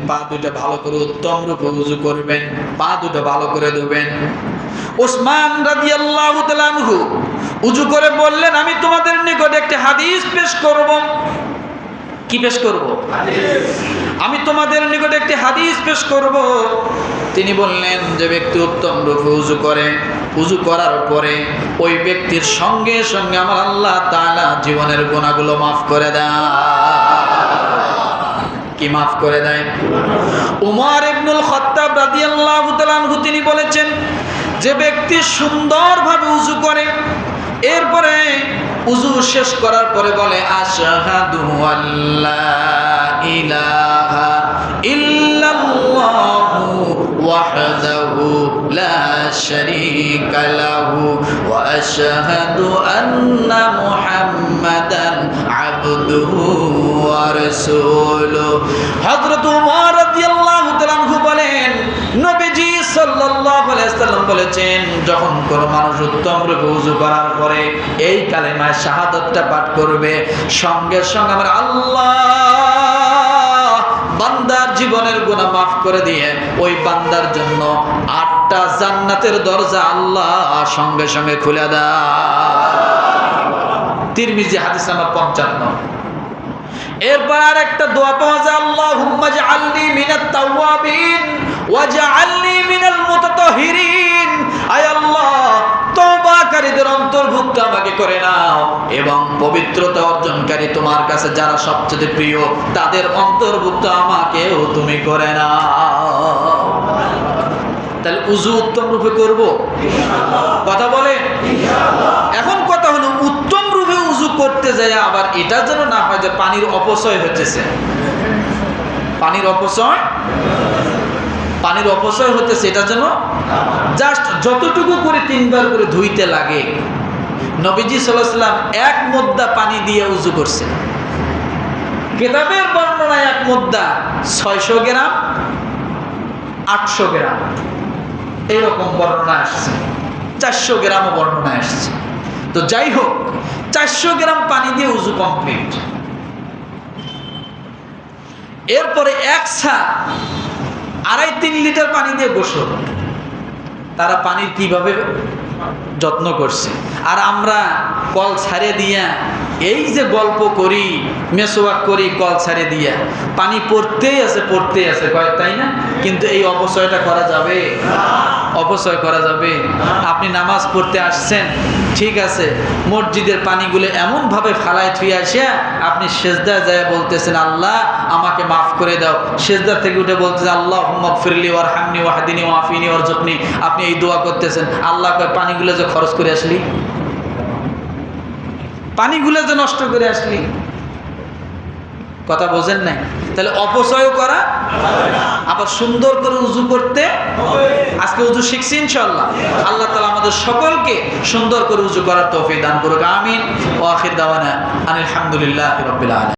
পা দুটো ভালো করে উত্তম রূপে ওযু করবেন, পা দুটো ভালো করে ধুবেন। উসমান রাদিয়াল্লাহু তাআলা আনহু ওযু করে বললেন, আমি তোমাদের নিকট একটি হাদিস পেশ করব। কি পেশ করব? হাদিস। আমি তোমাদের নিকট একটি হাদিস পেশ করব। তিনি বললেন, যে ব্যক্তি উত্তম রূপে ওযু করে, ওযু করার পরে ওই ব্যক্তির সঙ্গে সঙ্গে আমার আল্লাহ তাআলা জীবনের গুনাহগুলো maaf করে দেয়। কি মাফ করে দেয়? উমর ইবনুল খাত্তাব রাদিয়াল্লাহু তাআলা আনহু তিনি বলেছেন, যে ব্যক্তি সুন্দরভাবে ওযু করে, এরপরে ওযু শেষ করার পরে বলে আশহাদু আল্লা ইলাহা ইল্লাল্লাহু ওয়াহদাহু লা শারীকা লাহু ওয়া আশহাদু আন্না মুহাম্মাদান আবদুহু ওয়া রাসূলুহু। হযরত উমর রাদিয়াল্লাহু তাআলা আনহু বলেন, নবীজি সাল্লাল্লাহু আলাইহি ওয়াসাল্লাম বলেছেন, যখন কোন মানুষ উত্তম রূপে ওযু করার পরে এই কালেমা শাহাদাতটা পাঠ করবে, সঙ্গে সঙ্গে আমার আল্লাহ বান্দার জীবনের গুনাহ maaf করে দিয়ে ওই বান্দার জন্য 8টা জান্নাতের দরজা আল্লাহ সঙ্গে সঙ্গে খুলে দেয়। তিরমিজি হাদিস নাম্বার 55। এরপর আরেকটা দোয়া পাওয়া যায়, আল্লাহুম্মা জাআলনি মিনাত তাওয়াবিন ওয়াজআলনি মিনাল মুতাতাহহিরিন। আয় আল্লাহ, তওবাকারীদের অন্তর্ভুক্ত আমাকে করে নাও এবং পবিত্রতা অর্জনকারী তোমার কাছে যারা সবচেয়ে প্রিয় তাদের অন্তর্ভুক্ত আমাকেও তুমি করে নাও। তাহলে ওযু উত্তম রূপে করব ইনশাআল্লাহ। কথা বলেন ইনশাআল্লাহ। এখন কথা হলো, উত্তম রূপে ওযু করতে যায় আবার এটা যেন না হয় যে পানির অপচয় হচ্ছে। পানির অপচয় হতেছে, এটা যেন জাস্ট যতটুকু করে 3 বার করে ধুইতে লাগে। নবীজি সাল্লাল্লাহু আলাইহি ওয়াসাল্লাম 1 মুদ্দা পানি দিয়ে ওযু করছেন। কিতাবের বর্ণনায় 1 মুদ্দা 600 গ্রাম 800 গ্রাম এরকম বর্ণনা আসছে, 400 গ্রামও বর্ণনা আসছে। তো যাই হোক, 400 গ্রাম পানি দিয়ে ওযু কমপ্লিট। এরপরে 2.5-3 লিটার পানি দিয়ে গোসল। তারা পানির কিভাবে যত্ন করছে, আর আমরা কল ছাড়ে দিয়া এই যে গল্প করি, মেসওয়াক করি কল ছাড়ে দিয়া, পানি পড়তেই আছে কয়, তাই না? কিন্তু এই অপচয়টা করা যাবে? অপচয় করা যাবে? আপনি নামাজ পড়তে আসছেন, ঠিক আছে, মসজিদের পানিগুলো এমনভাবে ফালায় থুয়ে আসিয়া আপনি সেজদায় যায় বলতেছেন, আল্লাহ আমাকে মাফ করে দাও। সেজদা থেকে উঠে বলতেছেন, আল্লাহুম্মা গফিরলি ওয়ারহামনি ওয়াহদিনি ওয়াফিনি ওয়ারযুকনি। আপনি এই দোয়া করতেছেন, আল্লাহ কয় পানিগুলো যে খরচ করে আসলি, পানিগুলো যে নষ্ট করে আসলি। কথা বোঝেন নাই? তাহলে অপচয় করা আবার সুন্দর করে ওযু করতে। আজকে ওযু শিখছি ইনশাআল্লাহ। আল্লাহ তাআলা আমাদের সকলকে সুন্দর করে ওযু করার তৌফিক দান করুক। আমিন। ওয়া আখির দাওয়ানা আলহামদুলিল্লাহি রাব্বিল আলামিন।